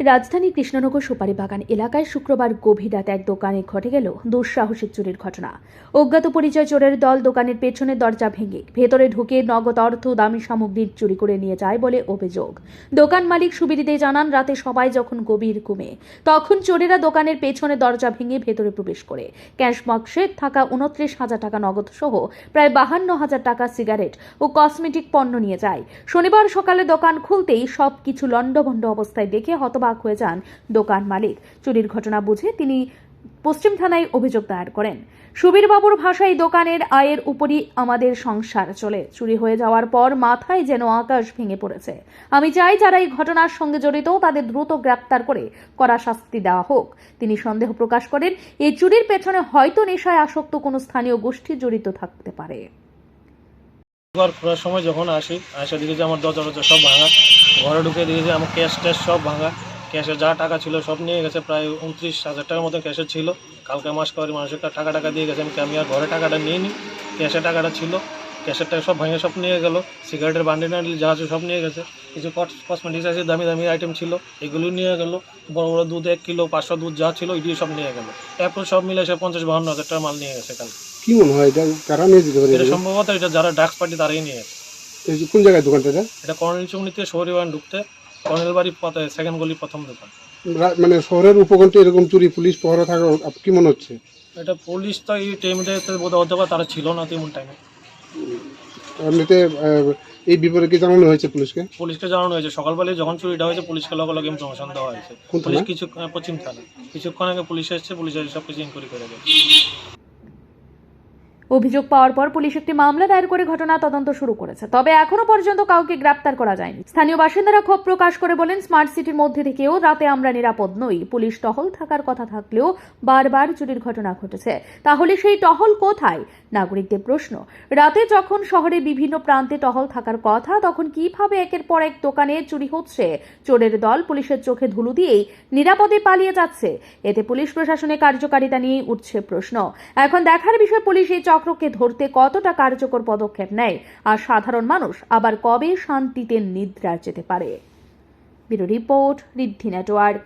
রাজধানীর কৃষ্ণনগর সুপারি বাগান এলাকায় শুক্রবার গভীর রাতে এক দোকানে ঘটে গেল দুঃসাহসিক চুরির ঘটনা। অজ্ঞাত পরিচয় চোরের দল দোকানের পেছনের দরজা ভেঙে ভেতরে ঢুকে নগদ অর্থ দামি সামগ্রী চুরি করে নিয়ে যায় বলে অভিযোগ। দোকান মালিক সুবির দে জানান, রাতে সবাই যখন গভীর ঘুমে তখন চোরেরা দোকানের পেছনে দরজা ভেঙে ভেতরে প্রবেশ করে ক্যাশ বাক্সে থাকা 29,000 টাকা নগদ সহ প্রায় 52,000 টাকা সিগারেট ও কসমেটিক পণ্য নিয়ে যায়। শনিবার সকালে দোকান খুলতেই সবকিছু লণ্ডভণ্ড অবস্থায় দেখে হতবাক হয়ে যান দোকান মালিক। চুরির ঘটনা বুঝে তিনি পশ্চিম থানায় অভিযোগ দায়ের করেন। সুবীর বাবুর ভাষায়, দোকানের আয়ের উপরই আমাদের সংসার চলে। চুরি হয়ে যাওয়ার পর মাথায় যেন আকাশ ভেঙে পড়েছে। আমি চাই যারা এই ঘটনার সঙ্গে জড়িত তাদের দ্রুত গ্রেপ্তার করে কড়া শাস্তি দেওয়া হোক। তিনি সন্দেহ প্রকাশ করেন, এই চুরির পেছনে হয়তো নেশায় আসক্ত কোনো স্থানীয় গোষ্ঠী জড়িত থাকতে পারে। খোলার সময় যখন আসা দেখি যে আমার দরজা সব ভাঙা, ঘরে ঢুকে দেখি যে আমার ক্যাশ ট্যাশ সব ভাঙা, ক্যাশে যা টাকা ছিল সব নিয়ে গেছে। প্রায় 29,000 টাকার মতো ক্যাশে ছিল। কালকে মাস করে মানুষের টাকা দিয়ে গেছে। আমি আর ঘরে টাকাটা নিয়ে নিই, ক্যাশে টাকাটা ছিল, ক্যাশের টাকা সব ভাঙে সব নিয়ে গেল। সিগারেটের বান্ডিল যা আছে সব নিয়ে গেছে। কিছু কসমেটিক্স আছে, দামি আইটেম ছিল, এগুলো নিয়ে গেল। বড় বড় দুধ 1 কিলো 500 দুধ যা ছিল এগুলো সব নিয়ে গেল। এরপর সব মিলে সে 50-52 হাজার টাকা মাল নিয়ে গেছে কালকে। কি মনে হয় এটা কারা নিয়ে যেতে পারে? এটা সম্ভবত এটা যারা ড্রাগস পার্টি তারাই নিয়ে গেছে। কোন জায়গায় দোকানটা? এটা কর্নেল চৌমুনিতে শহরে ঢুকতে কর্নেল বাড়ি পথে সেকেন্ড গলি প্রথম দোকান। মানে শহরের উপকণ্ঠে এরকম চুরি পুলিশ পহরা থাকা কি মনে হচ্ছে? এটা পুলিশ তো এই টাইমটাতে বোধ হতে পারে তারা ছিল না তেমন টাইমে। এমনিতে এই বিপরে কি জানানো হয়েছে পুলিশকে জানানো হয়েছে। সকালবেলায় যখন চুরিটা হয়েছে পুলিশকে লগে ইনফরমেশন দেওয়া হয়েছে। পুলিশ পশ্চিম থানা কিছুক্ষণ আগে পুলিশ এসেছে, পুলিশ সব কিছু ইনকোয়ারি করে গেছে। অভিযোগ পাওয়ার পর পুলিশ একটি মামলা দায়ের করে ঘটনা তদন্ত শুরু করেছে। তবে এখনো পর্যন্ত কাউকে গ্রেপ্তার করা যায়নি। স্থানীয় বাসিন্দারা ক্ষোভ প্রকাশ করে বলেন, স্মার্ট সিটির মধ্যে থেকেও রাতে আমরা নিরাপদ নই। পুলিশ টহল থাকার কথা থাকলেও বারবার চুরির ঘটনা ঘটেছে। তাহলে সেই টহল কোথায়? নাগরিকদের প্রশ্ন। রাতে যখন শহরে বিভিন্ন প্রান্তে টহল থাকার কথা, তখন কিভাবে একের পর এক দোকানে চুরি হচ্ছে? চোরের দল পুলিশের চোখে ধুলো দিয়েই নিরাপদে পালিয়ে যাচ্ছে। এতে পুলিশ প্রশাসনের কার্যকারিতা নিয়ে উঠছে প্রশ্ন। এখন দেখার বিষয়, পুলিশ এই চক্রকে ধরতে কতটা কার্যকর পদক্ষেপ নেয়, আর সাধারণ মানুষ আবার কবে শান্তিতে নিদ্রা যেতে পারে। ব্যুরো রিপোর্ট, ঋদ্ধি নেটওয়ার্ক।